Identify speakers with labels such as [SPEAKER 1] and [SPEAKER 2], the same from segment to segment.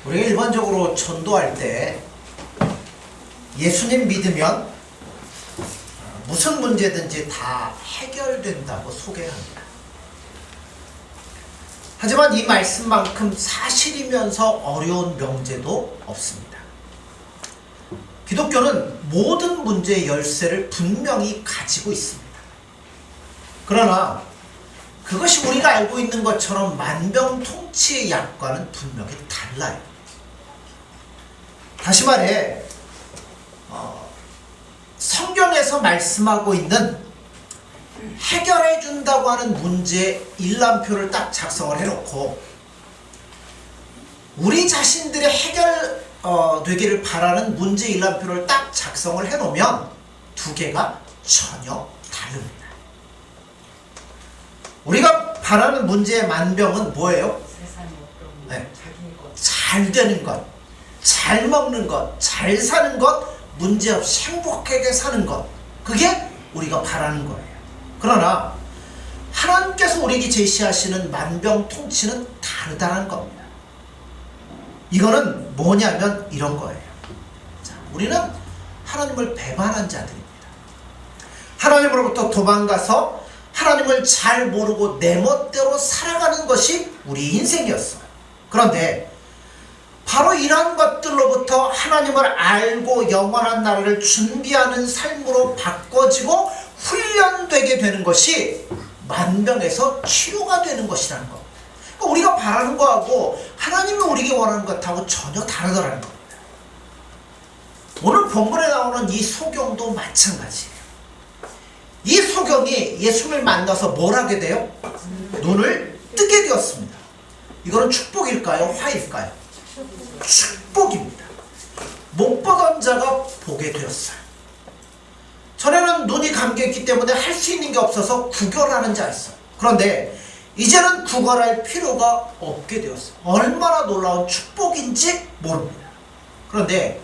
[SPEAKER 1] 우리가 일반적으로 전도할 때 예수님 믿으면 무슨 문제든지 다 해결된다고 소개합니다. 하지만 이 말씀만큼 사실이면서 어려운 명제도 없습니다. 기독교는 모든 문제의 열쇠를 분명히 가지고 있습니다. 그러나 그것이 우리가 알고 있는 것처럼 만병통치의 약과는 분명히 달라요. 다시 말해 성경에서 말씀하고 있는 해결해 준다고 하는 문제의 일람표를 딱 작성을 해놓고 우리 자신들의 해결되기를 바라는 문제 일람표를 딱 작성을 해놓으면 두 개가 전혀 다릅니다. 우리가 바라는 문제의 만병은 뭐예요? 네. 잘 되는 것, 잘 먹는 것, 잘 사는 것, 문제없이 행복하게 사는 것, 그게 우리가 바라는 거예요. 그러나 하나님께서 우리에게 제시하시는 만병통치는 다르다는 겁니다. 이거는 뭐냐면 이런 거예요. 자, 우리는 하나님을 배반한 자들입니다. 하나님으로부터 도망가서 하나님을 잘 모르고 내 멋대로 살아가는 것이 우리 인생이었어요. 그런데 바로 이러한 것들로부터 하나님을 알고 영원한 나라를 준비하는 삶으로 바꿔지고 훈련되게 되는 것이 만병에서 치료가 되는 것이라는 겁니다. 그러니까 우리가 바라는 거하고 하나님이 우리에게 원하는 것하고 전혀 다르더라는 겁니다. 오늘 본문에 나오는 이 소경도 마찬가지예요. 이 소경이 예수님을 만나서 뭘 하게 돼요? 눈을 뜨게 되었습니다. 이거는 축복일까요? 화일까요? 축복입니다. 못 보던 자가 보게 되었어요. 전에는 눈이 감겨있기 때문에 할 수 있는 게 없어서 구걸하는 자였어요. 그런데 이제는 구걸할 필요가 없게 되었어요. 얼마나 놀라운 축복인지 모릅니다. 그런데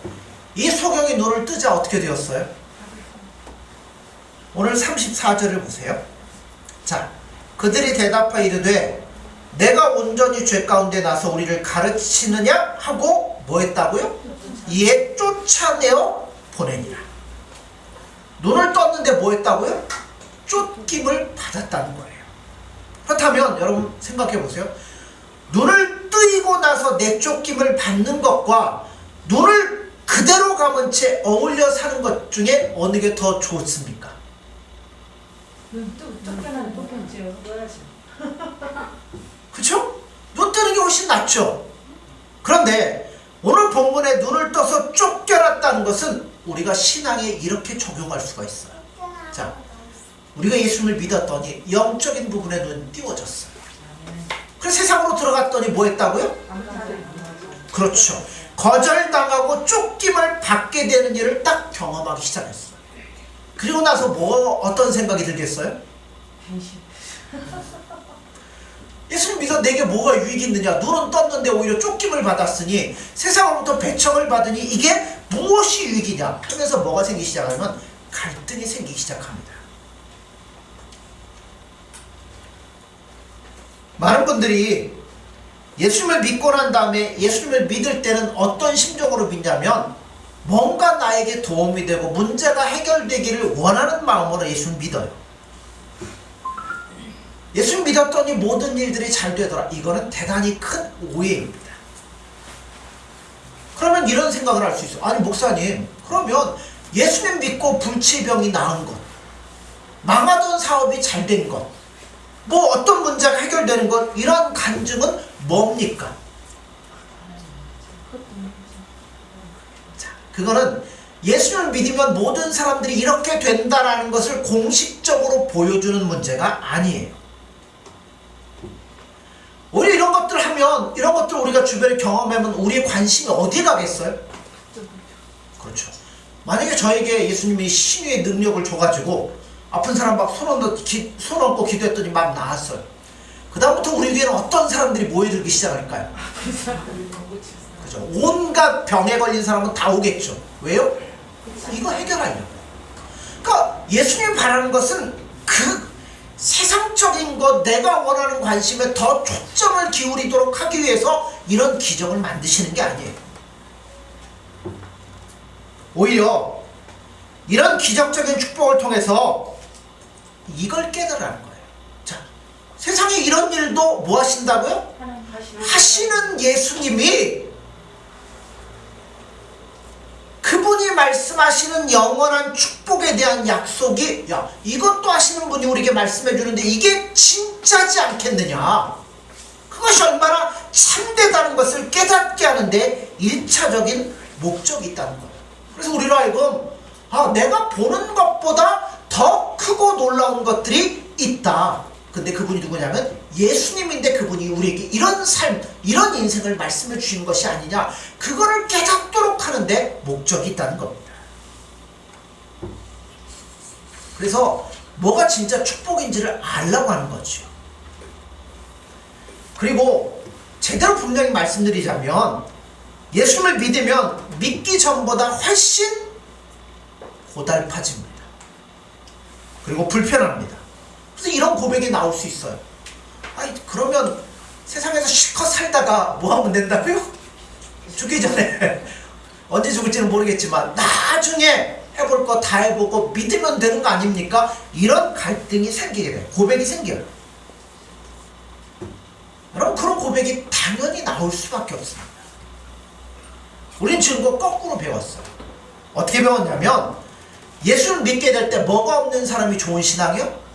[SPEAKER 1] 이 소경이 눈을 뜨자 어떻게 되었어요? 오늘 34절을 보세요. 자, 그들이 대답하여 이르되 내가 온전히 죄 가운데 나서 우리를 가르치느냐 하고 뭐 했다고요? 이에 쫓아내어 보내니라. 눈을 떴는데 뭐 했다고요? 쫓김을 받았다는 거예요. 그렇다면 여러분 생각해 보세요. 눈을 뜨이고 나서 내쫓김을 받는 것과 눈을 그대로 감은 채 어울려 사는 것 중에 어느 게 더 좋습니까?
[SPEAKER 2] 쫓겨나는 쫓겨나죠.
[SPEAKER 1] 그렇죠? 눈 뜨는 게 훨씬 낫죠. 그런데 오늘 본문에 눈을 떠서 쫓겨났다는 것은 우리가 신앙에 이렇게 적용할 수가 있어요. 자, 우리가 예수님을 믿었더니 영적인 부분에 눈이 띄워졌어요. 그래서 세상으로 들어갔더니 뭐 했다고요? 그렇죠. 거절당하고 쫓김을 받게 되는 일을 딱 경험하기 시작했어요. 그리고 나서 어떤 생각이 들겠어요? 예수님 믿어 내게 뭐가 유익이 있느냐? 눈은 떴는데 오히려 쫓김을 받았으니 세상으로부터 배척을 받으니 이게 무엇이 유익이냐? 하면서 뭐가 생기기 시작하면 갈등이 생기기 시작합니다. 많은 분들이 예수님을 믿고 난 다음에 예수님을 믿을 때는 어떤 심정으로 믿냐면 뭔가 나에게 도움이 되고 문제가 해결되기를 원하는 마음으로 예수님을 믿어요. 예수님 믿었더니 모든 일들이 잘 되더라. 이거는 대단히 큰 오해입니다. 그러면 이런 생각을 할 수 있어요. 아니 목사님, 그러면 예수님 믿고 불치병이 나은 것, 망하던 사업이 잘 된 것, 뭐 어떤 문제가 해결되는 것, 이런 간증은 뭡니까? 자, 그거는 예수님을 믿으면 모든 사람들이 이렇게 된다라는 것을 공식적으로 보여주는 문제가 아니에요. 오히려 이런 것들 하면, 이런 것들 우리가 주변에 경험하면 우리의 관심이 어디에 가겠어요? 그렇죠. 만약에 저에게 예수님이 신유의 능력을 줘가지고 아픈 사람 막 손 얹고 기도했더니 막 나았어요. 그 다음부터 우리 위에는 어떤 사람들이 모여들기 시작할까요? 그죠. 온갖 병에 걸린 사람은 다 오겠죠. 왜요? 이거 해결하려고. 그러니까 예수님이 바라는 것은 세상적인 것, 내가 원하는 관심에 더 초점을 기울이도록 하기 위해서 이런 기적을 만드시는 게 아니에요. 오히려 이런 기적적인 축복을 통해서 이걸 깨달으라는 거예요. 자, 세상에 이런 일도 뭐 하신다고요? 하시는 예수님이, 그분이 말씀하시는 영원한 축복에 대한 약속이, 야, 이것도 하시는 분이 우리에게 말씀해 주는데 이게 진짜지 않겠느냐, 그것이 얼마나 참되다는 것을 깨닫게 하는데 1차적인 목적이 있다는 거예요. 그래서 우리로 하여금 내가 보는 것보다 더 크고 놀라운 것들이 있다. 근데 그분이 누구냐면 예수님인데, 그분이 우리에게 이런 삶, 이런 인생을 말씀해 주신 것이 아니냐, 그거를 깨닫도록 하는데 목적이 있다는 겁니다. 그래서 뭐가 진짜 축복인지를 알라고 하는 거죠. 그리고 제대로 분명히 말씀드리자면, 예수님을 믿으면 믿기 전보다 훨씬 고달파집니다. 그리고 불편합니다. 그래서 이런 고백이 나올 수 있어요. 아니, 그러면 세상에서 실컷 살다가 뭐 하면 된다고요? 죽기 전에 언제 죽을지는 모르겠지만 나중에 해볼 거 다 해보고 믿으면 되는 거 아닙니까? 이런 갈등이 생기게 돼요. 고백이 생겨요. 여러분, 그런 고백이 당연히 나올 수밖에 없습니다. 우린 지금 그거 거꾸로 배웠어요. 어떻게 배웠냐면, 예수를 믿게 될 때 뭐가 없는 사람이 좋은 신앙이요?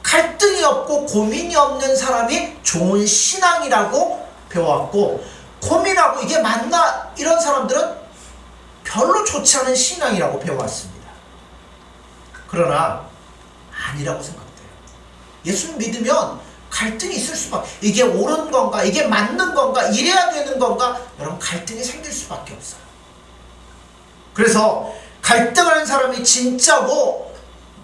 [SPEAKER 1] 갈등이 없고 고민이 없는 사람이 좋은 신앙이라고 배워왔고, 고민하고 이게 맞나? 이런 사람들은 별로 좋지 않은 신앙이라고 배워왔습니다. 그러나 아니라고 생각돼요. 예수를 믿으면 갈등이 있을 수밖에, 이게 옳은 건가, 이게 맞는 건가, 이래야 되는 건가, 여러분, 갈등이 생길 수밖에 없어요. 그래서 갈등하는 사람이 진짜고,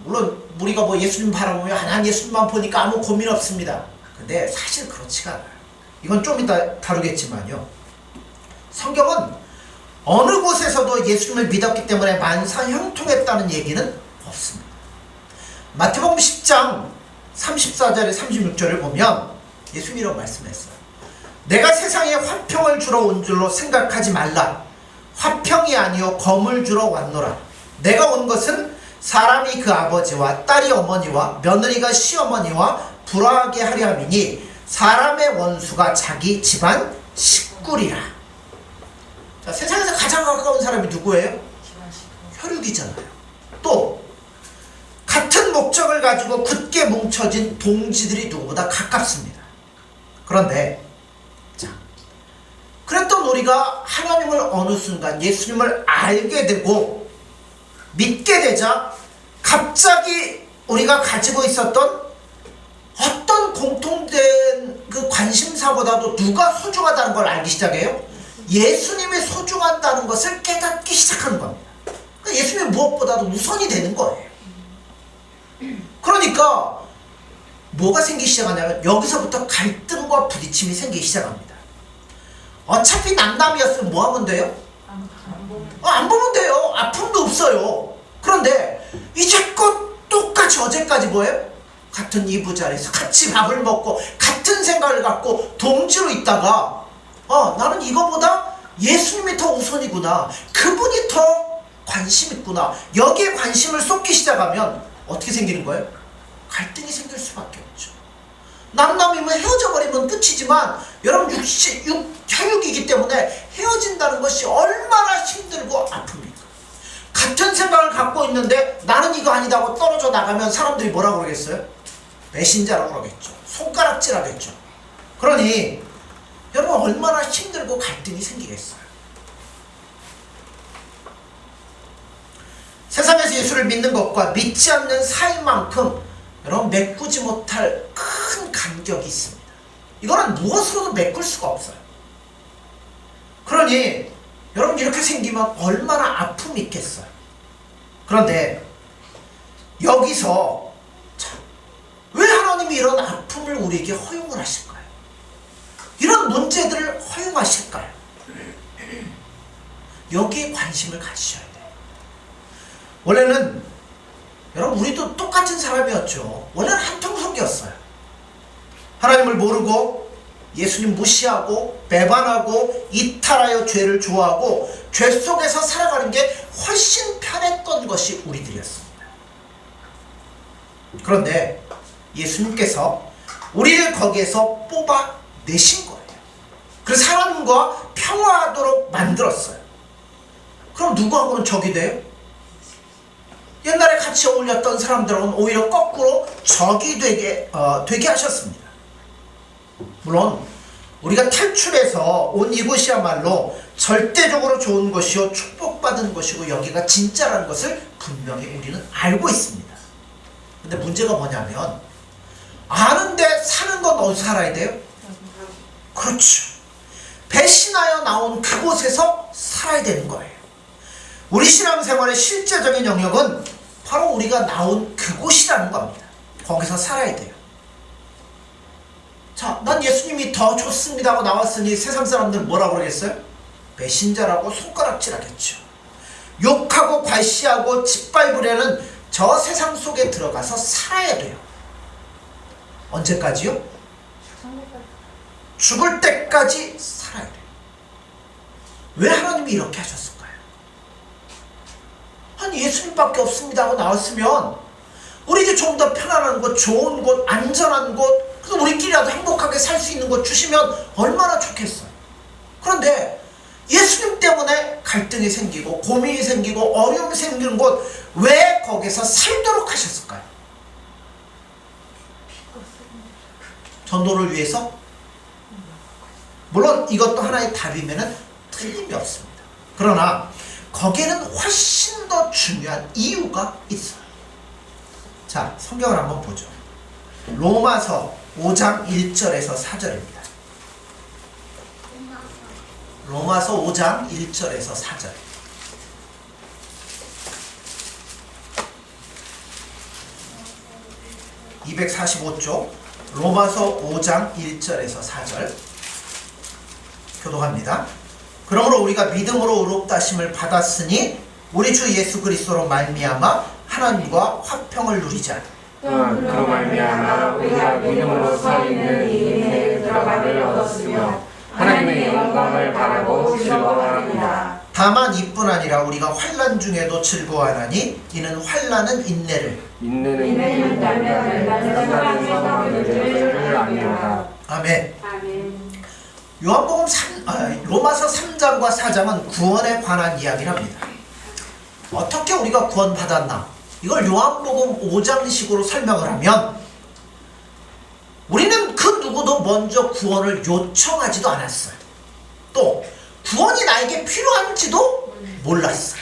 [SPEAKER 1] 물론 우리가 뭐 예수님 바라보며 하나님 예수님만 보니까 아무 고민 없습니다. 근데 사실 그렇지가 않아요. 이건 좀 이따 다루겠지만요, 성경은 어느 곳에서도 예수님을 믿었기 때문에 만사 형통했다는 얘기는 없습니다. 마태복음 10장 34절에 36절을 보면 예수님이 이런 말씀했어요. 내가 세상에 화평을 주러 온 줄로 생각하지 말라. 화평이 아니요 검을 주러 왔노라. 내가 온 것은 사람이 그 아버지와 딸이 어머니와 며느리가 시어머니와 불화하게 하려 함이니, 사람의 원수가 자기 집안 식구리라. 자, 세상에서 가장 가까운 사람이 누구예요? 혈육이잖아요. 또 같은 목적을 가지고 굳게 뭉쳐진 동지들이 누구보다 가깝습니다. 그런데 자, 그랬던 우리가 하나님을 어느 순간 예수님을 알게 되고 믿게 되자, 갑자기 우리가 가지고 있었던 어떤 공통된 그 관심사보다도 누가 소중하다는 걸 알기 시작해요. 예수님이 소중하다는 것을 깨닫기 시작하는 겁니다. 그러니까 예수님이 무엇보다도 우선이 되는 거예요. 그러니까 뭐가 생기기 시작하냐면, 여기서부터 갈등과 부딪힘이 생기기 시작합니다. 어차피 남남이었으면 뭐 하면 돼요? 안 보면 돼요. 아픔도 없어요. 그런데 이제껏 똑같이 어제까지 뭐예요? 같은 이부자리에서 같이 밥을 먹고 같은 생각을 갖고 동지로 있다가 나는 이거보다 예수님이 더 우선이구나, 그분이 더 관심 있구나, 여기에 관심을 쏟기 시작하면 어떻게 생기는 거예요? 갈등이 생길 수밖에 없죠. 남남이면 헤어져 버리면 끝이지만, 여러분, 혈육이기 때문에 헤어진다는 것이 얼마나 힘들고 아픕니까? 같은 생각을 갖고 있는데 나는 이거 아니다고 떨어져 나가면 사람들이 뭐라고 그러겠어요? 배신자라고 그러겠죠. 손가락질하겠죠. 그러니 여러분, 얼마나 힘들고 갈등이 생기겠어요. 세상에서 예수를 믿는 것과 믿지 않는 사이만큼 여러분, 메꾸지 못할 큰 간격이 있습니다. 이거는 무엇으로도 메꿀 수가 없어요. 그러니 여러분, 이렇게 생기면 얼마나 아픔이 있겠어요. 그런데 여기서 왜 하나님이 이런 아픔을 우리에게 허용을 하실까요? 이런 문제들을 허용하실까요? 여기에 관심을 가지셔야 돼요. 원래는 여러분, 우리도 똑같은 사람이었죠. 원래는 한통속이었어요. 하나님을 모르고 예수님 무시하고 배반하고 이탈하여 죄를 좋아하고 죄 속에서 살아가는 게 훨씬 편했던 것이 우리들이었습니다. 그런데 예수님께서 우리를 거기에서 뽑아내신 거예요. 그래서 하나님과 평화하도록 만들었어요. 그럼 누구하고는 적이 돼요? 옛날에 같이 어울렸던 사람들하고는 오히려 거꾸로 적이 되게 하셨습니다. 물론 우리가 탈출해서 온 이곳이야말로 절대적으로 좋은 것이요 축복받은 것이고 여기가 진짜라는 것을 분명히 우리는 알고 있습니다. 근데 문제가 뭐냐면 아는데 사는 건 어디서 살아야 돼요? 그렇죠. 배신하여 나온 그곳에서 살아야 되는 거예요. 우리 신앙생활의 실제적인 영역은 바로 우리가 나온 그곳이라는 겁니다. 거기서 살아야 돼요. 자, 난 예수님이 더 좋습니다 하고 나왔으니 세상 사람들 뭐라고 그러겠어요? 배신자라고 손가락질하겠죠. 욕하고 괄시하고 짓밟으려는 저 세상 속에 들어가서 살아야 돼요. 언제까지요? 죽을 때까지 살아야 돼요. 왜 하나님이 이렇게 하셨을까요? 아니, 예수님밖에 없습니다 하고 나왔으면 우리에게 좀 더 편안한 곳, 좋은 곳, 안전한 곳, 그래서 우리끼리라도 행복하게 살 수 있는 곳 주시면 얼마나 좋겠어요. 그런데 예수님 때문에 갈등이 생기고 고민이 생기고 어려움이 생기는 곳, 왜 거기서 살도록 하셨을까요? 전도를 위해서? 물론 이것도 하나의 답이면 틀림이 없습니다. 그러나 거기에는 훨씬 더 중요한 이유가 있어요. 자, 성경을 한번 보죠. 로마서 5장 1절에서 4절입니다. 로마서 5장 1절에서 4절. (245쪽) 로마서 5장 1절에서 4절 교독합니다. 그러므로 우리가 믿음으로 의롭다 하심을 받았으니 우리 주 예수 그리스도로 말미암아 하나님과 화평을 누리자.
[SPEAKER 2] 또한 그로 말미암아 우리가 믿음으로 서 있는 이 은혜에 들어감을 얻었으며 하나님의 영광을 바라고 즐거워합니다.
[SPEAKER 1] 다만 이뿐 아니라 우리가 환난 중에도 즐거워하나니 이는 환난은 인내를,
[SPEAKER 2] 인내는 달면 끝나는 성화를 아니하다.
[SPEAKER 1] 아멘. 요한복음 로마서 3장과 4장은 구원에 관한 이야기랍니다. 어떻게 우리가 구원받았나? 이걸 요한복음 5장식으로 설명을 하면 우리는 그 누구도 먼저 구원을 요청하지도 않았어요. 또 구원이 나에게 필요한지도 몰랐어요.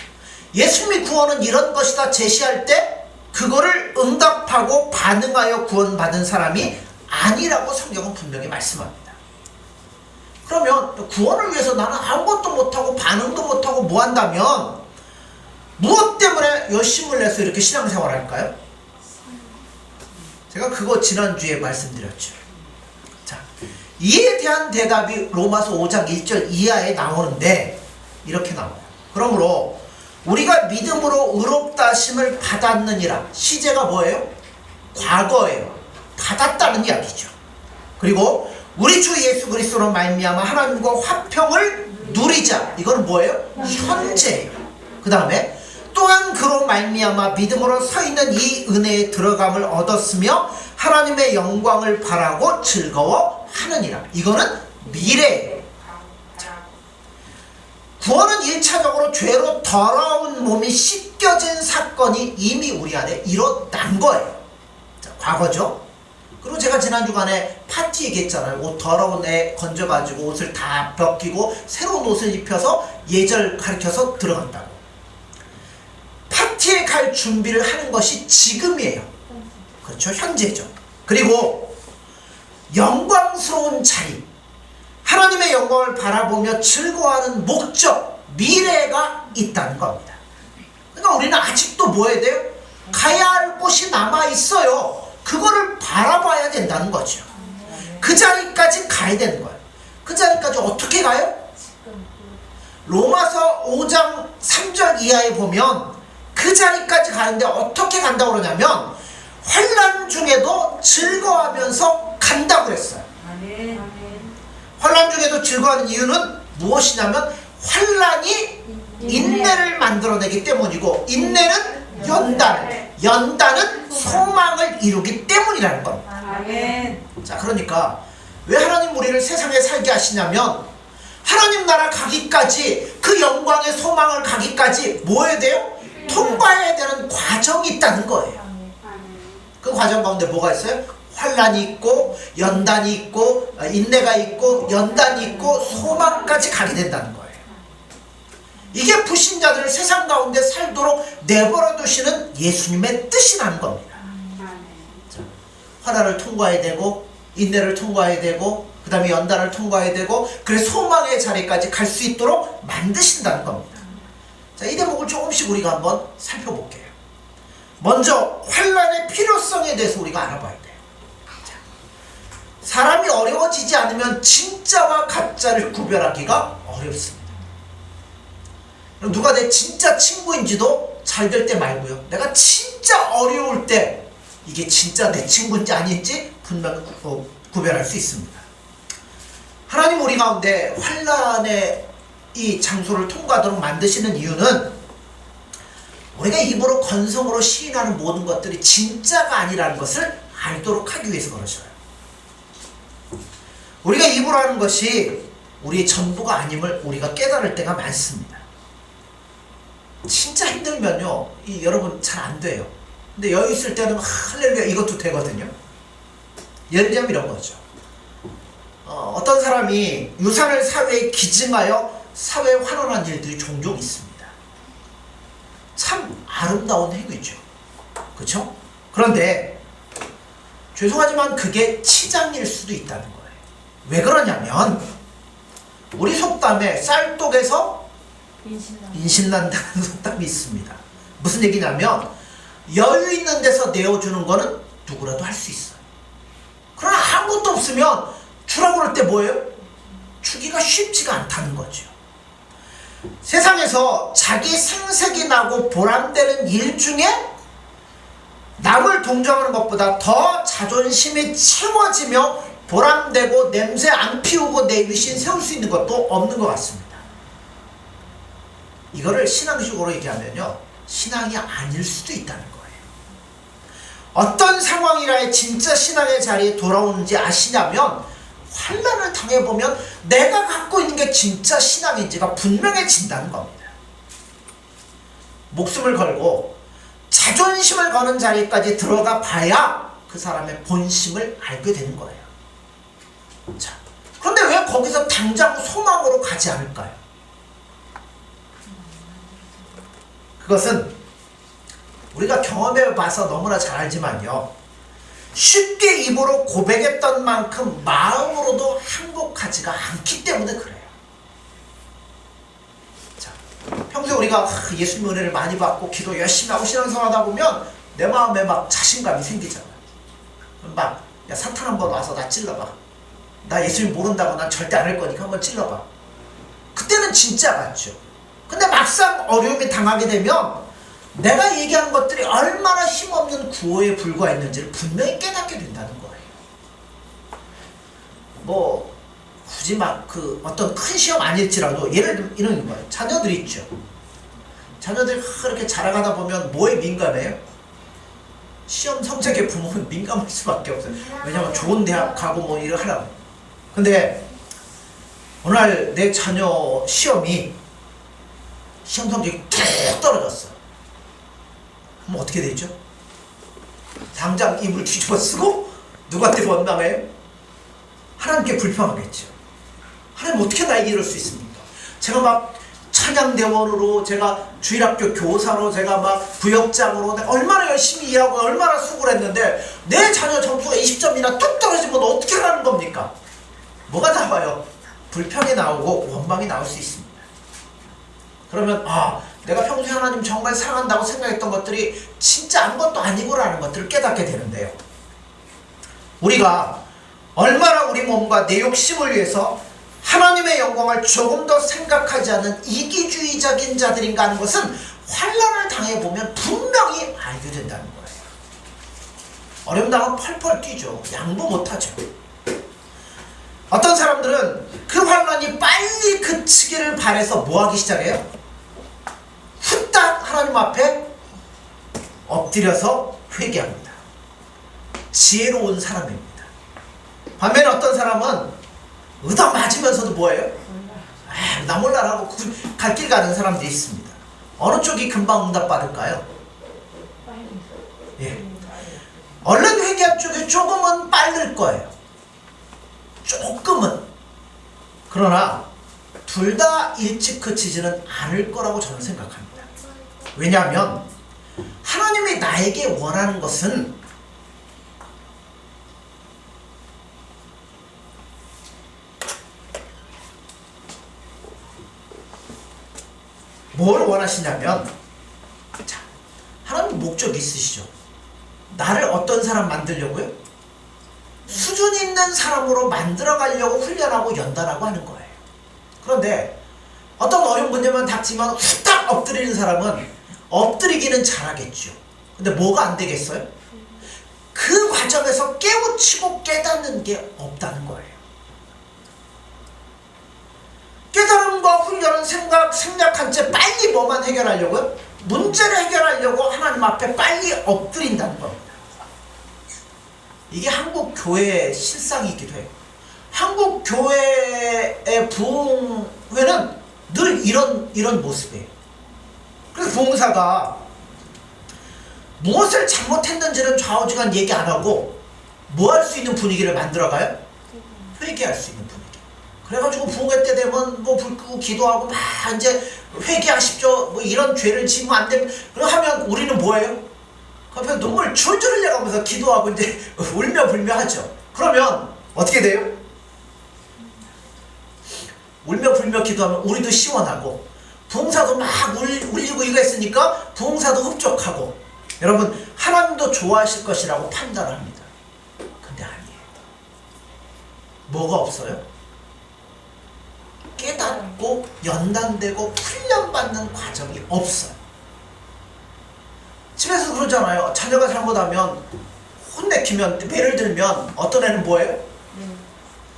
[SPEAKER 1] 예수님이 구원은 이런 것이다 제시할 때 그거를 응답하고 반응하여 구원받은 사람이 아니라고 성경은 분명히 말씀합니다. 그러면 구원을 위해서 나는 아무것도 못하고 반응도 못하고 뭐 한다면 무엇 때문에 열심을 내서 이렇게 신앙생활 할까요? 제가 그거 지난주에 말씀드렸죠. 자, 이에 대한 대답이 로마서 5장 1절 이하에 나오는데 이렇게 나와요. 그러므로 우리가 믿음으로 의롭다 하심을 받았느니라. 시제가 뭐예요? 과거예요. 받았다는 이야기죠. 그리고 우리 주 예수 그리스도로 말미암아 하나님과 화평을 누리자. 이건 뭐예요? 현재예요. 그 다음에 또한 그로 말미암아 믿음으로 서 있는 이 은혜에 들어감을 얻었으며 하나님의 영광을 바라고 즐거워하느니라. 이거는 미래예요. 구원은 1차적으로 죄로 더러운 몸이 씻겨진 사건이 이미 우리 안에 일어난 거예요. 자, 과거죠. 그리고 제가 지난주간에 파티 얘기했잖아요. 옷 더러운 애 건져가지고 옷을 다 벗기고 새로운 옷을 입혀서 예절 가르쳐서 들어간다고. 파티에 갈 준비를 하는 것이 지금이에요. 그렇죠? 현재죠. 그리고 영광스러운 자리, 하나님의 영광을 바라보며 즐거워하는 목적, 미래가 있다는 겁니다. 그러니까 우리는 아직도 뭐 해야 돼요? 가야 할 곳이 남아있어요. 그거를 바라봐야 된다는 거죠. 그 자리까지 가야 되는 거예요. 그 자리까지 어떻게 가요? 로마서 5장 3절 이하에 보면 그 그 자리까지 가는데 어떻게 간다고 그러냐면 환난 중에도 즐거워하면서 간다고 그랬어요. 환난 중에도 즐거워하는 이유는 무엇이냐면 환난이 인내를 만들어내기 때문이고, 인내는 연단은 소망을 이루기 때문이라는 겁니다. 자, 그러니까 왜 하나님 우리를 세상에 살게 하시냐면 하나님 나라 가기까지, 그 영광의 소망을 가기까지 뭐 해야 돼요? 통과해야 되는 과정이 있다는 거예요. 그 과정 가운데 뭐가 있어요? 환난이 있고 연단이 있고 인내가 있고 연단이 있고 소망까지 가게 된다는 거예요. 이게 불신자들을 세상 가운데 살도록 내버려 두시는 예수님의 뜻이라는 겁니다. 자, 환난을 통과해야 되고 인내를 통과해야 되고 그 다음에 연단을 통과해야 되고, 그래서 소망의 자리까지 갈 수 있도록 만드신다는 겁니다. 자, 이 대목을 조금씩 우리가 한번 살펴볼게요. 먼저 환난의 필요성에 대해서 우리가 알아봐야 돼요. 자, 사람이 어려워지지 않으면 진짜와 가짜를 구별하기가 어렵습니다. 누가 내 진짜 친구인지도 잘 될 때 말고요, 내가 진짜 어려울 때 이게 진짜 내 친구인지 아닌지 분명 구별할 수 있습니다. 하나님 우리 가운데 환난의 이 장소를 통과하도록 만드시는 이유는 우리가 입으로 건성으로 시인하는 모든 것들이 진짜가 아니라는 것을 알도록 하기 위해서 그러셔요. 우리가 입으로 하는 것이 우리의 전부가 아님을 우리가 깨달을 때가 많습니다. 진짜 힘들면요, 여러분 잘 안 돼요. 근데 여유 있을 때는 할렐루야 이것도 되거든요. 예를 들면 이런 거죠. 어떤 사람이 유산을 사회에 기증하여 사회에 환원한 일들이 종종 있습니다. 참 아름다운 행위죠. 그렇죠? 그런데 죄송하지만 그게 치장일 수도 있다는 거예요. 왜 그러냐면 우리 속담에 쌀독에서 인신난다는 속담이 있습니다. 무슨 얘기냐면 여유 있는 데서 내어주는 거는 누구라도 할 수 있어요. 그러나 아무것도 없으면 주라고 할 때 뭐예요? 주기가 쉽지가 않다는 거죠. 세상에서 자기 생색이 나고 보람되는 일 중에 남을 동정하는 것보다 더 자존심이 채워지며 보람되고 냄새 안 피우고 내 위신 세울 수 있는 것도 없는 것 같습니다. 이거를 신앙식으로 얘기하면요, 신앙이 아닐 수도 있다는 거예요. 어떤 상황이라야 진짜 신앙의 자리에 돌아오는지 아시냐면 환난을 당해보면 내가 갖고 있는 게 진짜 신앙인지가 분명해진다는 겁니다. 목숨을 걸고 자존심을 거는 자리까지 들어가 봐야 그 사람의 본심을 알게 되는 거예요. 자, 그런데 왜 거기서 당장 소망으로 가지 않을까요? 그것은 우리가 경험해 봐서 너무나 잘 알지만요, 쉽게 입으로 고백했던 만큼 마음으로도 행복하지가 않기 때문에 그래요. 자, 평소에 우리가 예수님 은혜를 많이 받고 기도 열심히 하고 신앙생활 하다 보면 내 마음에 막 자신감이 생기잖아요. 막, 야, 사탄 한번 와서 나 찔러봐. 나 예수님 모른다고 난 절대 안 할 거니까 한번 찔러봐. 그때는 진짜 같죠. 근데 막상 어려움이 당하게 되면 내가 얘기하는 것들이 얼마나 힘없는 구호에 불과했는지를 분명히 깨닫게 된다는 거예요. 뭐 굳이 막 어떤 큰 시험 아닐지라도 예를 들면 이런 거예요. 자녀들이 있죠. 자녀들이 그렇게 자라가다 보면 뭐에 민감해요? 시험 성적에 부모는 민감할 수밖에 없어요. 왜냐면 좋은 대학 가고 뭐 일을 하라고. 근데 오늘 내 자녀 시험 성적이 툭 떨어졌어. 그럼 어떻게 되죠? 당장 입을 뒤집어 쓰고 누구한테 원망해요? 하나님께 불평하겠죠. 하나님 어떻게 나에게 이럴 수 있습니까? 제가 막 찬양대원으로, 제가 주일학교 교사로, 제가 막 부역장으로 내가 얼마나 열심히 일하고 얼마나 수고를 했는데 내 자녀 점수가 20점이나 뚝 떨어지면 어떻게 하라는 겁니까? 뭐가 나와요? 불평이 나오고 원망이 나올 수 있습니다. 그러면 내가 평소에 하나님 정말 사랑한다고 생각했던 것들이 진짜 아무것도 아니고라는 것들을 깨닫게 되는데요, 우리가 얼마나 우리 몸과 내 욕심을 위해서 하나님의 영광을 조금 더 생각하지 않는 이기주의적인 자들인가 하는 것은 환난을 당해보면 분명히 알게 된다는 거예요. 어려움 당하면 펄펄 뛰죠. 양보 못하죠. 어떤 사람들은 그 환난이 빨리 그치기를 바라서 뭐하기 시작해요? 후딱 하나님 앞에 엎드려서 회개합니다. 지혜로운 사람입니다. 반면에 어떤 사람은 얻어맞으면서도 뭐예요? 나 몰라라고 갈 길 가는 사람들이 있습니다. 어느 쪽이 금방 응답받을까요? 예. 얼른 회개한 쪽이 조금은 빠를 거예요. 조금은. 그러나 둘 다 일찍 그치지는 않을 거라고 저는 생각합니다. 왜냐하면 하나님이 나에게 원하는 것은 뭘 원하시냐면, 자, 하나님 목적이 있으시죠. 나를 어떤 사람 만들려고요? 수준 있는 사람으로 만들어가려고 훈련하고 연단하고 하는 거예요. 그런데 어떤 어려운 문제만 닥치면 후딱 엎드리는 사람은 엎드리기는 잘하겠죠. 근데 뭐가 안 되겠어요? 그 과정에서 깨우치고 깨닫는 게 없다는 거예요. 깨달음과 훈련은 생략한 채 빨리 뭐만 해결하려고요? 문제를 해결하려고 하나님 앞에 빨리 엎드린다는 겁니다. 이게 한국 교회의 실상이기도 해요. 한국 교회의 부흥회는 늘 이런 모습이에요. 그래서 부흥사가 무엇을 잘못했는지는 좌우지간 얘기 안 하고 뭐 할 수 있는 분위기를 만들어가요? 회개할 수 있는 분위기. 그래가지고 부흥회 때 되면 뭐 불 끄고 기도하고 막 이제 회개하십시오. 뭐 이런 죄를 지으면 안 됩니다. 그럼 하면 우리는 뭐예요? 그러면 눈물 줄줄 흘려가면서 기도하고 이제 울며 불며 하죠. 그러면 어떻게 돼요? 울며 불며 기도하면 우리도 시원하고 부흥사도 막 울리고 이거 했으니까 부흥사도 흡족하고 여러분 하나님도 좋아하실 것이라고 판단을 합니다. 근데 아니에요. 뭐가 없어요? 깨닫고 연단되고 훈련받는 과정이 없어요. 집에서 그러잖아요. 자녀가 잘못하면 혼내키면 배를 들면 어떤 애는 뭐예요?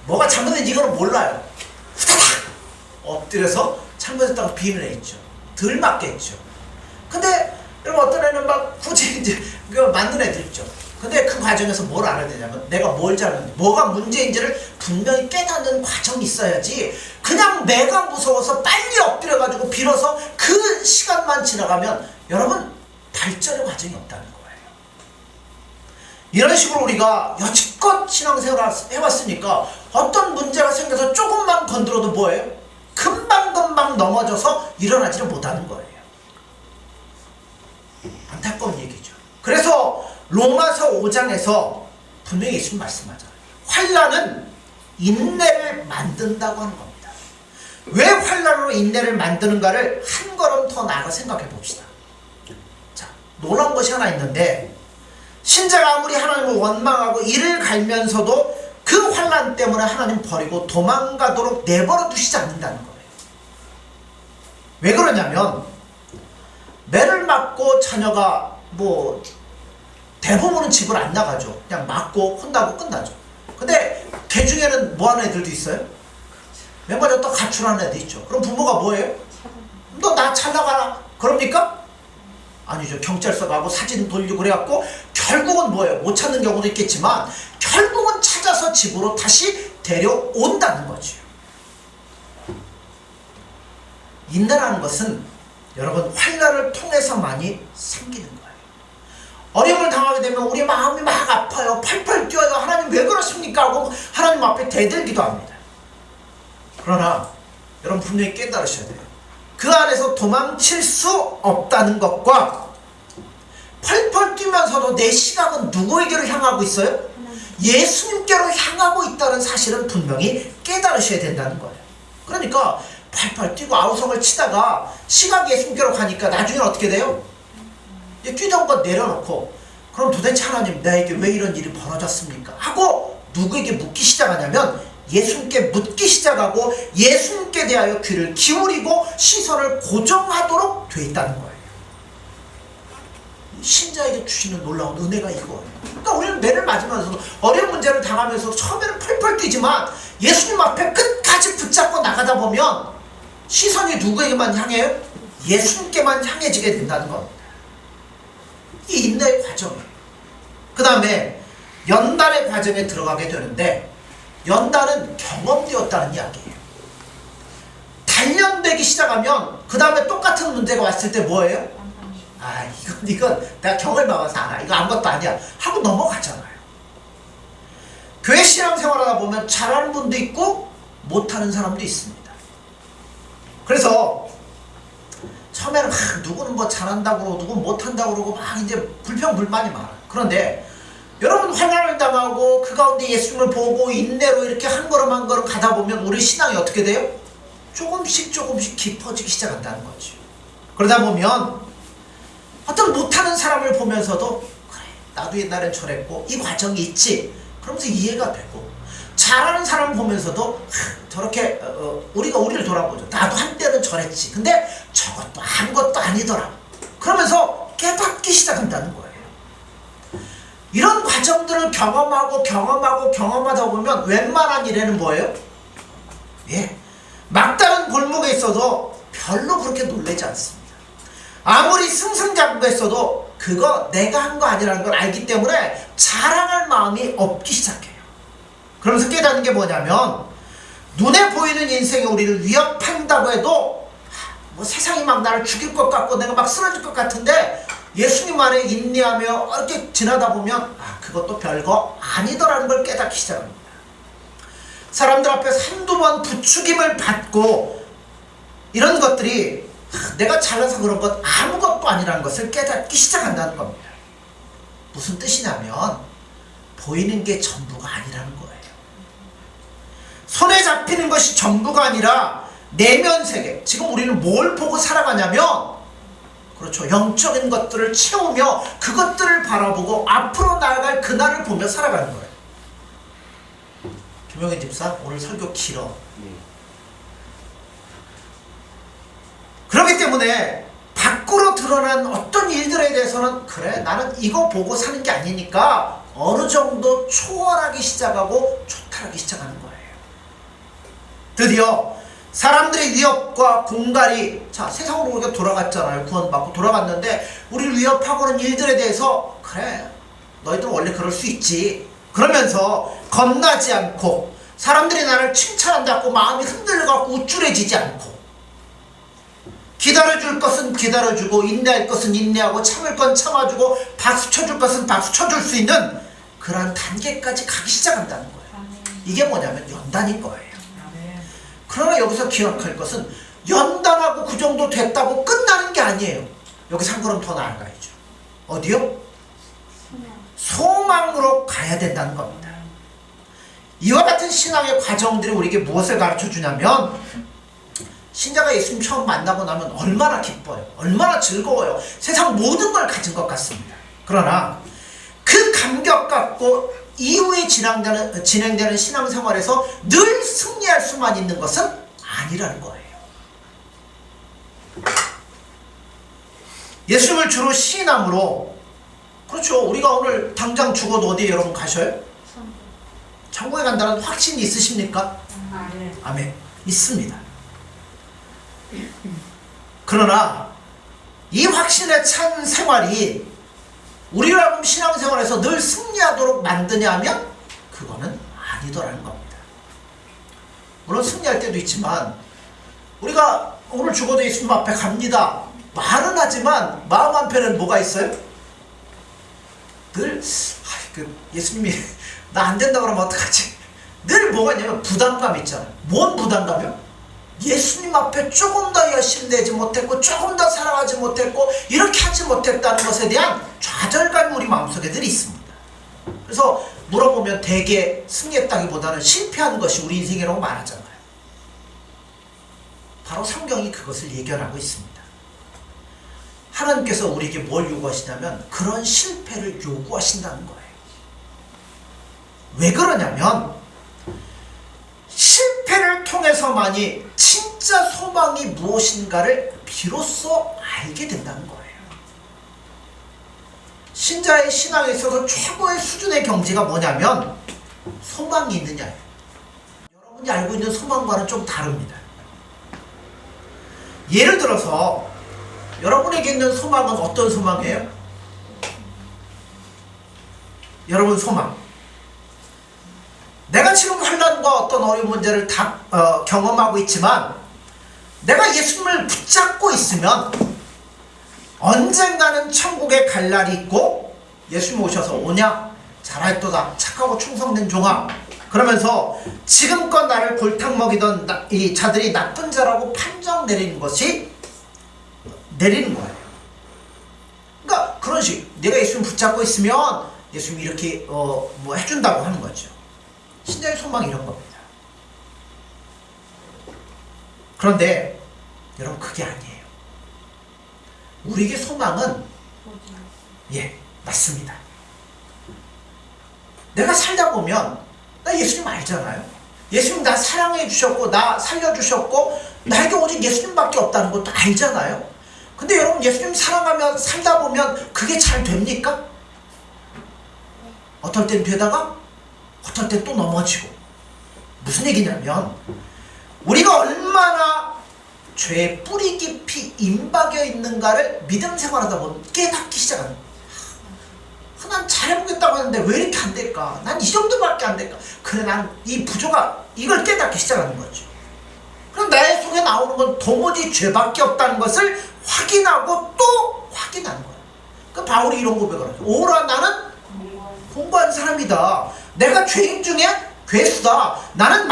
[SPEAKER 1] 뭐가 잘못된지 이거는 몰라요. 후다닥 엎드려서 잘못했다고 비인을 해 있죠. 덜 맞겠죠. 근데 여러분 어떤 애는 막 굳이 이제 그거 맞는 애들 있죠. 근데 그 과정에서 뭘 알아야 되냐면 내가 뭘 잘못했는지 뭐가 문제인지를 분명히 깨닫는 과정이 있어야지 그냥 내가 무서워서 빨리 엎드려가지고 빌어서 그 시간만 지나가면 여러분 발전의 과정이 없다는 거예요. 이런 식으로 우리가 여지껏 신앙생활을 해왔으니까 어떤 문제가 생겨서 조금만 건드려도 뭐예요? 금방금방 넘어져서 일어나지를 못하는 거예요. 안타까운 얘기죠. 그래서 로마서 5장에서 분명히 예수님 말씀하잖아요. 환난은 인내를 만든다고 하는 겁니다. 왜 환난으로 인내를 만드는가를 한 걸음 더 나아가 생각해 봅시다. 자, 놀라운 것이 하나 있는데 신자가 아무리 하나님을 원망하고 이를 갈면서도 그 환난 때문에 하나님 버리고 도망가도록 내버려 두시지 않는다는 거예요. 왜 그러냐면 매를 맞고 자녀가 뭐 대부분은 집을 안 나가죠. 그냥 맞고 혼나고 끝나죠. 근데 개 중에는 뭐 하는 애들도 있어요? 맨 먼저 또 가출하는 애도 있죠. 그럼 부모가 뭐예요? 너 나 잘 나가라 그럽니까? 아니죠. 경찰서 가고 사진 돌리고 그래갖고 결국은 뭐예요? 못 찾는 경우도 있겠지만 결국은 찾아서 집으로 다시 데려온다는 거죠. 인내라는 것은 여러분 환난을 통해서만이 생기는 거예요. 어려움을 당하게 되면 우리 마음이 막 아파요. 펄펄 뛰어요. 하나님 왜 그러십니까? 하고 하나님 앞에 대들기도 합니다. 그러나 여러분 분명히 깨달으셔야 돼요. 그 안에서 도망칠 수 없다는 것과 펄펄 뛰면서도 내 시각은 누구에게로 향하고 있어요? 예수님께로 향하고 있다는 사실은 분명히 깨달으셔야 된다는 거예요. 그러니까 펄펄 뛰고 아우성을 치다가 시각이 예수님께로 가니까 나중에 어떻게 돼요? 뛰던 거 내려놓고 그럼 도대체 하나님 나에게 왜 이런 일이 벌어졌습니까? 하고 누구에게 묻기 시작하냐면 예수님께 묻기 시작하고 예수님께 대하여 귀를 기울이고 시선을 고정하도록 돼 있다는 거예요. 신자에게 주시는 놀라운 은혜가 이거예요. 그러니까 우리는 매를 맞으면서도 어려운 문제를 당하면서 처음에는 펄펄 뛰지만 예수님 앞에 끝까지 붙잡고 나가다 보면 시선이 누구에게만 향해요? 예수님께만 향해지게 된다는 겁니다. 이 인내의 과정이에요. 그 다음에 연단의 과정에 들어가게 되는데, 연단은 경험되었다는 이야기예요. 단련되기 시작하면 그 다음에 똑같은 문제가 왔을 때 뭐예요? 아, 이건 내가 경험해봐서 알아. 이거 아무것도 아니야 하고 넘어가잖아요. 교회 신앙생활하다 보면 잘하는 분도 있고 못하는 사람도 있습니다. 그래서 처음에는 막 누구는 뭐 잘한다고 그러고 누구는 못한다고 그러고 막 이제 불평불만이 많아. 그런데 여러분, 환난을 당하고 그 가운데 예수님을 보고 인내로 이렇게 한 걸음 한 걸음 가다 보면 우리 신앙이 어떻게 돼요? 조금씩 깊어지기 시작한다는 거죠. 그러다 보면 어떤 못하는 사람을 보면서도 그래, 나도 옛날엔 저랬고 이 과정이 있지 그러면서 이해가 되고, 잘하는 사람을 보면서도 저렇게 우리가 우리를 돌아보죠. 나도 한때는 저랬지. 근데 저것도 아무것도 아니더라. 그러면서 깨닫기 시작한다는 거예요. 이런 과정들을 경험하다 보면 웬만한 일에는 뭐예요? 예, 막다른 골목에 있어도 별로 그렇게 놀라지 않습니다. 아무리 승승장구했어도 그거 내가 한 거 아니라는 걸 알기 때문에 자랑할 마음이 없기 시작해요. 그러면서 깨닫는 게 뭐냐면, 눈에 보이는 인생이 우리를 위협한다고 해도 뭐 세상이 막 나를 죽일 것 같고 내가 막 쓰러질 것 같은데 예수님 안에 인내하며 이렇게 지나다 보면 그것도 별거 아니더라는 걸 깨닫기 시작합니다. 사람들 앞에서 한두 번 부추김을 받고 이런 것들이 내가 잘나서 그런 것 아무것도 아니라는 것을 깨닫기 시작한다는 겁니다. 무슨 뜻이냐면 보이는 게 전부가 아니라는 거예요. 손에 잡히는 것이 전부가 아니라 내면 세계, 지금 우리는 뭘 보고 살아가냐면, 그렇죠, 영적인 것들을 채우며 그것들을 바라보고 앞으로 나아갈 그날을 보며 살아가는 거예요. 김영희 집사, 오늘 설교 길어. 그렇기 때문에 밖으로 드러난 어떤 일들에 대해서는 그래, 나는 이거 보고 사는 게 아니니까 어느 정도 초월하기 시작하고 초탈하기 시작하는 거예요. 드디어 사람들의 위협과 공갈이, 자, 세상으로 우리가 돌아갔잖아요. 구원받고 돌아갔는데 우리를 위협하고는 일들에 대해서 그래, 너희들은 원래 그럴 수 있지 그러면서 겁나지 않고, 사람들이 나를 칭찬한다고 마음이 흔들려갖고 우쭐해지지 않고, 기다려줄 것은 기다려주고 인내할 것은 인내하고 참을 건 참아주고 박수 쳐줄 것은 박수 쳐줄 수 있는 그러한 단계까지 가기 시작한다는 거예요. 이게 뭐냐면 연단인 거예요. 그러나 여기서 기억할 것은 연단하고 그 정도 됐다고 끝나는 게 아니에요. 여기서 한 걸음 더 나아가야죠. 어디요? 소망으로 가야 된다는 겁니다. 이와 같은 신앙의 과정들이 우리에게 무엇을 가르쳐 주냐면, 신자가 예수님 처음 만나고 나면 얼마나 기뻐요. 얼마나 즐거워요. 세상 모든 걸 가진 것 같습니다. 그러나 그 감격 갖고 이후에 진행되는 신앙생활에서 늘 승리할 수만 있는 것은 아니라는 거예요. 예수님을 주로 시인함으로, 그렇죠, 우리가 오늘 당장 죽어도 어디에 여러분 가셔요? 천국에 간다는 확신이 있으십니까? 아멘. 있습니다. 그러나 이 확신에 찬 생활이 우리라는 신앙생활에서 늘 승리하도록 만드냐 하면 그거는 아니더라는 겁니다. 물론 승리할 때도 있지만, 우리가 오늘 죽어도 예수님 앞에 갑니다 말은 하지만 마음 한편에는 뭐가 있어요? 늘 예수님이 나 안 된다 그러면 어떡하지? 늘 뭐가 있냐면 부담감이 있잖아요. 뭔 부담감이요? 예수님 앞에 조금 더 열심히 내지 못했고 조금 더 사랑하지 못했고 이렇게 하지 못했다는 것에 대한 좌절감이 우리 마음속에 늘 있습니다. 그래서 물어보면 대개 승리했다기보다는 실패한 것이 우리 인생이라고 말하잖아요. 바로 성경이 그것을 예견하고 있습니다. 하나님께서 우리에게 뭘 요구하시냐면 그런 실패를 요구하신다는 거예요. 왜 그러냐면 실패를 통해서만이 진짜 소망이 무엇인가를 비로소 알게 된다는 거예요. 신자의 신앙에 있어서 최고의 수준의 경지가 뭐냐면 소망이 있느냐예요. 여러분이 알고 있는 소망과는 좀 다릅니다. 예를 들어서 여러분에게 있는 소망은 어떤 소망이에요? 여러분 소망. 내가 지금 환난과 어떤 어려운 문제를 다 경험하고 있지만 내가 예수님을 붙잡고 있으면 언젠가는 천국에 갈 날이 있고 예수님 오셔서 오냐? 잘하였도다 착하고 충성된 종아 그러면서 지금껏 나를 골탕 먹이던 이 자들이 나쁜 자라고 판정 내리는 것이 내리는 거예요. 그러니까 그런 식 내가 예수님 붙잡고 있으면 예수님이 이렇게 뭐 해준다고 하는 거죠. 신자의 소망이 이런 겁니다. 그런데 여러분 그게 아니에요. 우리에게 소망은 맞습니다. 내가 살다 보면 나 예수님 알잖아요. 예수님 나 사랑해 주셨고 나 살려주셨고 나에게 오직 예수님밖에 없다는 것도 알잖아요. 근데 여러분 예수님 사랑하며 살다 보면 그게 잘 됩니까? 어떨 땐 되다가 어떨 땐 또 넘어지고. 무슨 얘기냐면 우리가 얼마나 죄의 뿌리 깊이 임박여 있는가를 믿음 생활하다 보면 깨닫기 시작하는 거예요. 난 잘해보겠다고 하는데 왜 이렇게 안 될까? 난 이 정도밖에 안 될까? 그래 난 이 부조가 이걸 깨닫기 시작하는 거죠. 그럼 내 속에 나오는 건 도무지 죄밖에 없다는 것을 확인하고 또 확인하는 거예요. 그 바울이 이런 고백을 하죠. 오라 나는 공부한 사람이다. 내가 죄인 중에 괴수다. 나는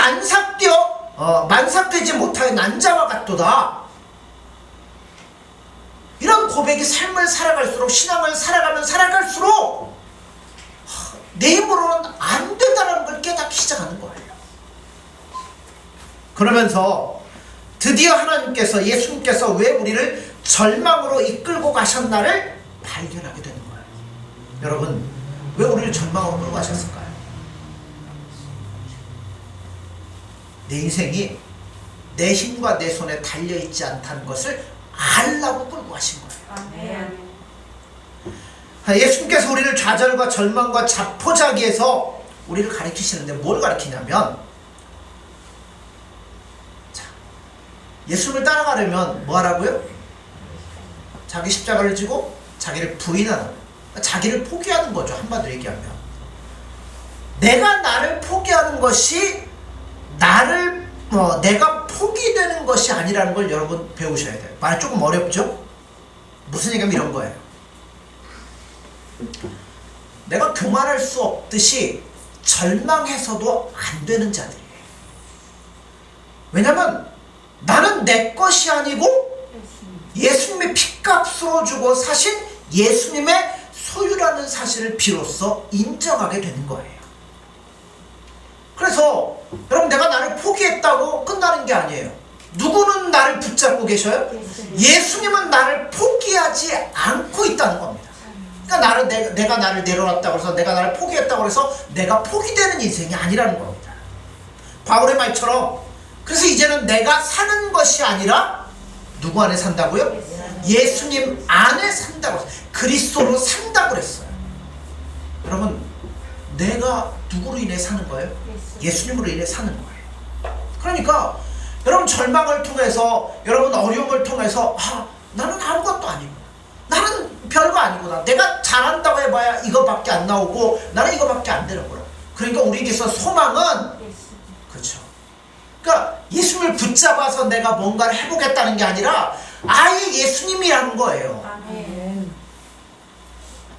[SPEAKER 1] 만삭되지 못하여 난자와 같도다. 이런 고백이 삶을 살아갈수록 신앙을 살아가면 살아갈수록 내 힘으로는 안 된다는 걸 깨닫기 시작하는 거예요. 그러면서 드디어 하나님께서 예수님께서 왜 우리를 절망으로 이끌고 가셨나를 발견하게 되는 거예요. 여러분 왜 우리를 절망으로 끌고 가셨을까요? 내 인생이 내 힘과 내 손에 달려있지 않다는 것을 알라고 끌고 가신 거예요.
[SPEAKER 3] 아멘.
[SPEAKER 1] 예수님께서 우리를 좌절과 절망과 자포자기에서 우리를 가르치시는데 뭘 가르치냐면 예수님을 따라가려면 뭐 하라고요? 자기 십자가를 지고 자기를 부인하는, 자기를 포기하는 거죠. 한마디로 얘기하면 내가 나를 포기하는 것이 내가 포기되는 것이 아니라는 걸 여러분 배우셔야 돼요. 말이 조금 어렵죠? 무슨 얘기냐면 이런 거예요. 내가 교만할 수 없듯이 절망해서도 안 되는 자들이에요. 왜냐면 나는 내 것이 아니고 예수님의 피값으로 주고 사신 예수님의 소유라는 사실을 비로소 인정하게 되는 거예요. 그래서 여러분 내가 나를 포기했다고 끝나는 게 아니에요. 누구는 나를 붙잡고 계셔요? 예수님은 나를 포기하지 않고 있다는 겁니다. 그러니까 내가 나를 내려놨다고 해서 내가 나를 포기했다고 해서 내가 포기되는 인생이 아니라는 겁니다. 바울의 말처럼 그래서 이제는 내가 사는 것이 아니라 누구 안에 산다고요? 예수님 안에 산다고 했어요. 그리스도로 산다고 했어요. 여러분 내가 누구로 인해 사는 거예요? 예수님으로 인해 사는 거예요. 그러니까 여러분 절망을 통해서 여러분 어려움을 통해서 나는 아무것도 아니고 나는 별거 아니구나. 내가 잘한다고 해봐야 이거밖에 안 나오고 나는 이거밖에 안 되는 거야. 그러니까 우리에게서 소망은 그렇죠. 그러니까 예수님을 붙잡아서 내가 뭔가를 해보겠다는 게 아니라 아예 예수님이라는 거예요.
[SPEAKER 3] 아멘.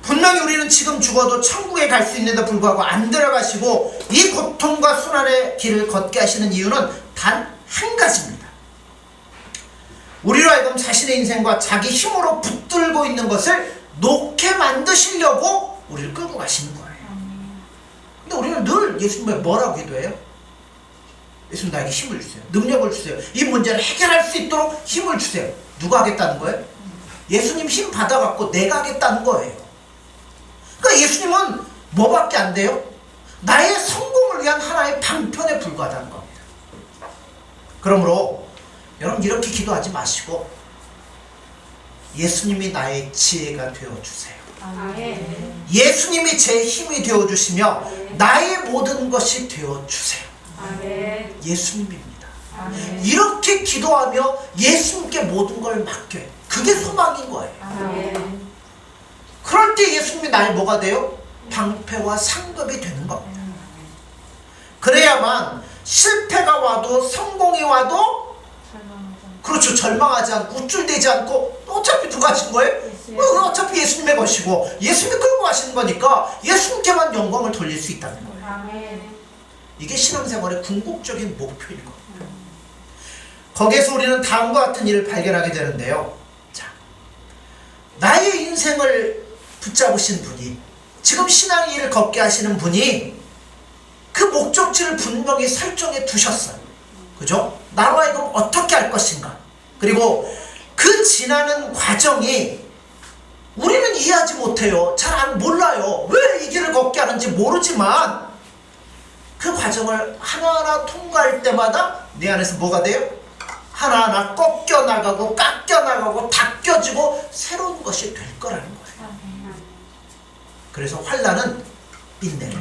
[SPEAKER 1] 분명히 우리는 지금 죽어도 천국에 갈 수 있는데 불구하고 안 들어가시고 이 고통과 순환의 길을 걷게 하시는 이유는 단 한 가지입니다. 우리로 하여금 자신의 인생과 자기 힘으로 붙들고 있는 것을 놓게 만드시려고 우리를 끌고 가시는 거예요. 근데 우리는 늘 예수님에 뭐라고 기도해요? 예수님 나에게 힘을 주세요. 능력을 주세요. 이 문제를 해결할 수 있도록 힘을 주세요. 누가 하겠다는 거예요? 예수님 힘 받아갖고 내가 하겠다는 거예요. 그러니까 예수님은 뭐밖에 안 돼요? 나의 성공을 위한 하나의 방편에 불과하다는 겁니다. 그러므로 여러분 이렇게 기도하지 마시고 예수님이 나의 지혜가 되어주세요.
[SPEAKER 3] 아멘.
[SPEAKER 1] 예수님이 제 힘이 되어주시며 나의 모든 것이 되어주세요.
[SPEAKER 3] 아멘.
[SPEAKER 1] 예수님입니다.
[SPEAKER 3] 아멘.
[SPEAKER 1] 이렇게 기도하며 예수님께 모든 걸 맡겨요. 그게 소망인 거예요.
[SPEAKER 3] 아멘.
[SPEAKER 1] 그럴 때 예수님이 나의 뭐가 돼요? 방패와 상급이 되는 겁니다. 그래야만 실패가 와도 성공이 와도 그렇죠, 절망하지 않고 우쭐대지 않고 어차피 누가 하신 거예요? 어차피 예수님의 것이고 예수님이 끌고 가시는 거니까 예수님께만 영광을 돌릴 수 있다는 거예요.
[SPEAKER 3] 아멘.
[SPEAKER 1] 이게 신앙생활의 궁극적인 목표인 겁니다. 거기에서 우리는 다음과 같은 일을 발견하게 되는데요. 자, 나의 인생을 붙잡으신 분이, 지금 신앙의 일을 걷게 하시는 분이 그 목적지를 분명히 설정해 두셨어요. 그죠? 나로 하여금 어떻게 할 것인가. 그리고 그 지나는 과정이 우리는 이해하지 못해요. 잘 몰라요. 왜 이 길을 걷게 하는지 모르지만 그 과정을 하나하나 통과할 때마다 내 안에서 뭐가 돼요? 하나하나 꺾여나가고 깎여나가고 닦여지고 새로운 것이 될 거라는 거예요. 그래서 환난은 인내를,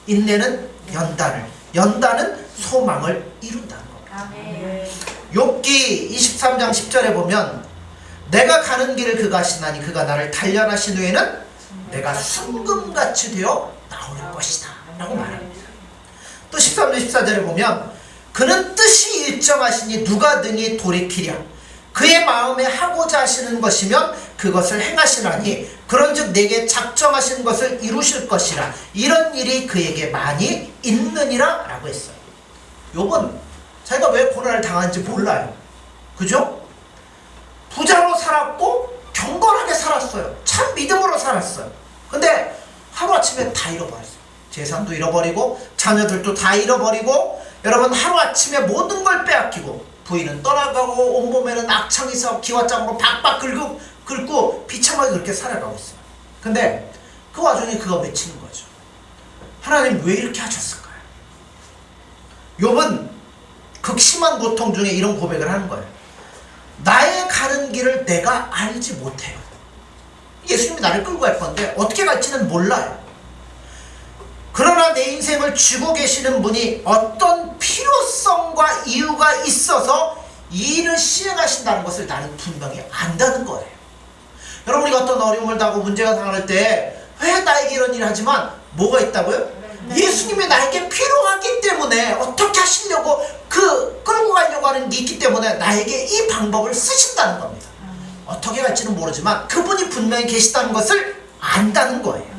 [SPEAKER 1] 인내는 연단을, 연단은 소망을 이룬다는 겁니다.
[SPEAKER 3] 아멘.
[SPEAKER 1] 욥기 23장 10절에 보면 내가 가는 길을 그가 아시나니 그가 나를 단련하신 후에는 내가 순금같이 되어 나올 것이다 라고 말합니다. 또 13절 14절에 보면 그는 뜻이 일정하시니 누가 능히 돌이키랴. 그의 마음에 하고자 하시는 것이면 그것을 행하시나니 그런즉 내게 작정하신 것을 이루실 것이라. 이런 일이 그에게 많이 있느니라 라고 했어요. 욥은 자기가 왜 고난을 당하는지 몰라요. 그죠? 부자로 살았고 경건하게 살았어요. 참 믿음으로 살았어요. 근데 하루아침에 다 잃어버렸어요. 재산도 잃어버리고 자녀들도 다 잃어버리고, 여러분 하루아침에 모든 걸 빼앗기고 부인은 떠나가고 온몸에는 악창이 서 기와장으로 박박 긁고 비참하게 그렇게 살아가고 있어요. 근데 그 와중에 그가 외치는 거죠. 하나님 왜 이렇게 하셨을까요? 욥은 극심한 고통 중에 이런 고백을 하는 거예요. 나의 가는 길을 내가 알지 못해요. 예수님이 나를 끌고 갈 건데 어떻게 갈지는 몰라요. 그러나 내 인생을 쥐고 계시는 분이 어떤 필요성과 이유가 있어서 이 일을 시행하신다는 것을 나는 분명히 안다는 거예요. 여러분, 우리가 어떤 어려움을 당하고 문제가 당할 때 왜 나에게 이런 일을 하지만 뭐가 있다고요? 예수님이 나에게 필요하기 때문에 어떻게 하시려고 끌고 가려고 하는 게 있기 때문에 나에게 이 방법을 쓰신다는 겁니다. 어떻게 갈지는 모르지만 그분이 분명히 계시다는 것을 안다는 거예요.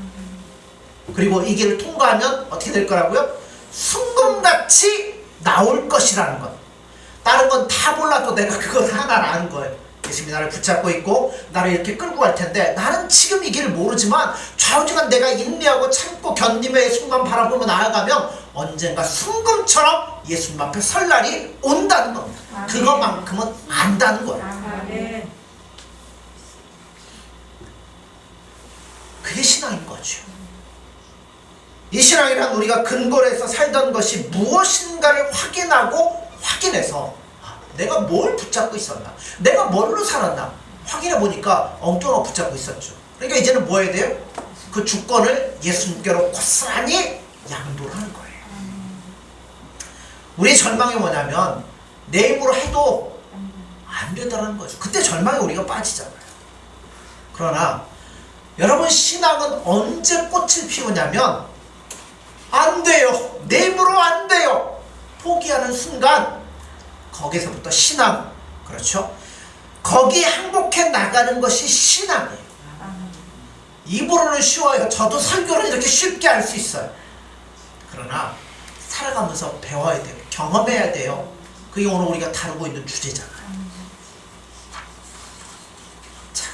[SPEAKER 1] 그리고 이 길을 통과하면 어떻게 될 거라고요? 순금같이 나올 것이라는 것. 다른 건 다 몰라도 내가 그걸 하나를 아는 거예요. 예수님이 나를 붙잡고 있고 나를 이렇게 끌고 갈 텐데 나는 지금 이 길을 모르지만 좌우지간 내가 인내하고 참고 견디며 예수님만 바라보며 나아가면 언젠가 순금처럼 예수님 앞에 설 날이 온다는 겁니다.
[SPEAKER 3] 아멘.
[SPEAKER 1] 그것만큼은 안다는 거예요.
[SPEAKER 3] 아멘.
[SPEAKER 1] 그게 신앙인 거죠. 이 신앙이란 우리가 근거로 해서 살던 것이 무엇인가를 확인하고 확인해서 내가 뭘 붙잡고 있었나, 내가 뭘로 살았나 확인해 보니까 엉뚱한 거 붙잡고 있었죠. 그러니까 이제는 뭐 해야 돼요? 그 주권을 예수님께로 고스란히 양도를 하는 거예요. 우리의 절망이 뭐냐면 내 힘으로 해도 안 된다는 거죠. 그때 절망에 우리가 빠지잖아요. 그러나 여러분, 신앙은 언제 꽃을 피우냐면 안 돼요, 내 힘으로 안 돼요, 포기하는 순간 거기서부터 신앙, 그렇죠? 거기에 항복해 나가는 것이 신앙이에요. 입으로는 쉬워요. 저도 설교를 이렇게 쉽게 할 수 있어요. 그러나 살아가면서 배워야 돼요. 경험해야 돼요. 그게 오늘 우리가 다루고 있는 주제잖아요. 자,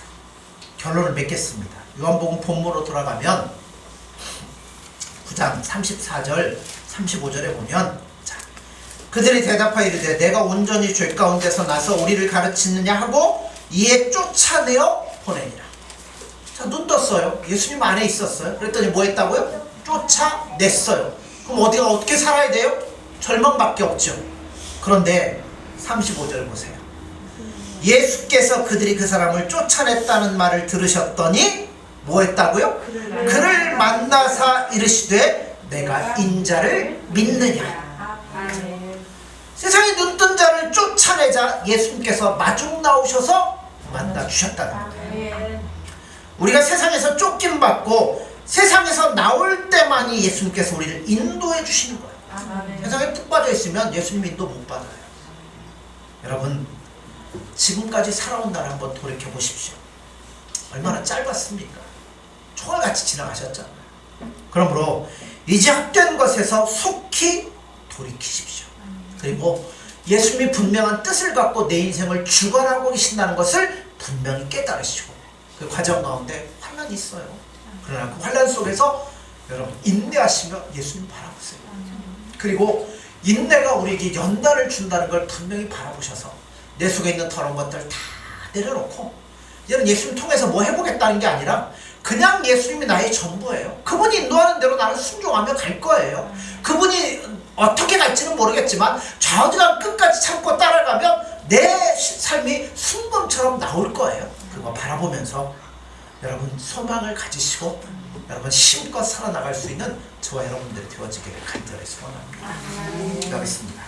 [SPEAKER 1] 결론을 맺겠습니다. 요한복음 본문으로 돌아가면 9장 34절 35절에 보면, 자, 그들이 대답하여 이르되 내가 온전히 죄 가운데서 나서 우리를 가르치느냐 하고 이에 쫓아내어 보내니라. 자, 눈 떴어요. 예수님 안에 있었어요. 그랬더니 뭐 했다고요? 쫓아냈어요. 그럼 어디가 어떻게 살아야 돼요? 절망밖에 없죠. 그런데 35절 보세요. 예수께서 그들이 그 사람을 쫓아냈다는 말을 들으셨더니 뭐 했다고요? 그를 만나사 이르시되 내가 인자를 믿느냐.
[SPEAKER 3] 아멘.
[SPEAKER 1] 세상에 눈뜬 자를 쫓아내자 예수님께서 마중 나오셔서 만나 주셨다는 거예요.
[SPEAKER 3] 아멘.
[SPEAKER 1] 우리가 세상에서 쫓김받고 세상에서 나올 때만이 예수님께서 우리를 인도해 주시는 거예요.
[SPEAKER 3] 아멘.
[SPEAKER 1] 세상에 푹 빠져 있으면 예수님 인도 못 받아요. 여러분, 지금까지 살아온 날 한번 돌이켜 보십시오. 얼마나 짧았습니까? 총알같이 지나가셨잖아요. 그러므로 이제 헛된 것에서 속히 돌이키십시오. 그리고 예수님이 분명한 뜻을 갖고 내 인생을 주관하고 계신다는 것을 분명히 깨달으시고, 그 과정 가운데 환난이 있어요. 그러나 그 환난 속에서 여러분 인내하시며 예수님 바라보세요. 그리고 인내가 우리에게 연단을 준다는 걸 분명히 바라보셔서 내 속에 있는 더러운 것들 다 내려놓고, 이제는 예수님 통해서 뭐 해보겠다는 게 아니라 그냥 예수님이 나의 전부예요. 그분이 인도하는 대로 나는 순종하며 갈 거예요. 그분이 어떻게 갈지는 모르겠지만 좌우지간 끝까지 참고 따라가면 내 삶이 순금처럼 나올 거예요. 그거 바라보면서 여러분 소망을 가지시고 여러분 힘껏 살아나갈 수 있는 저와 여러분들이 되어지기를 간절히 소원합니다. 기도하겠습니다.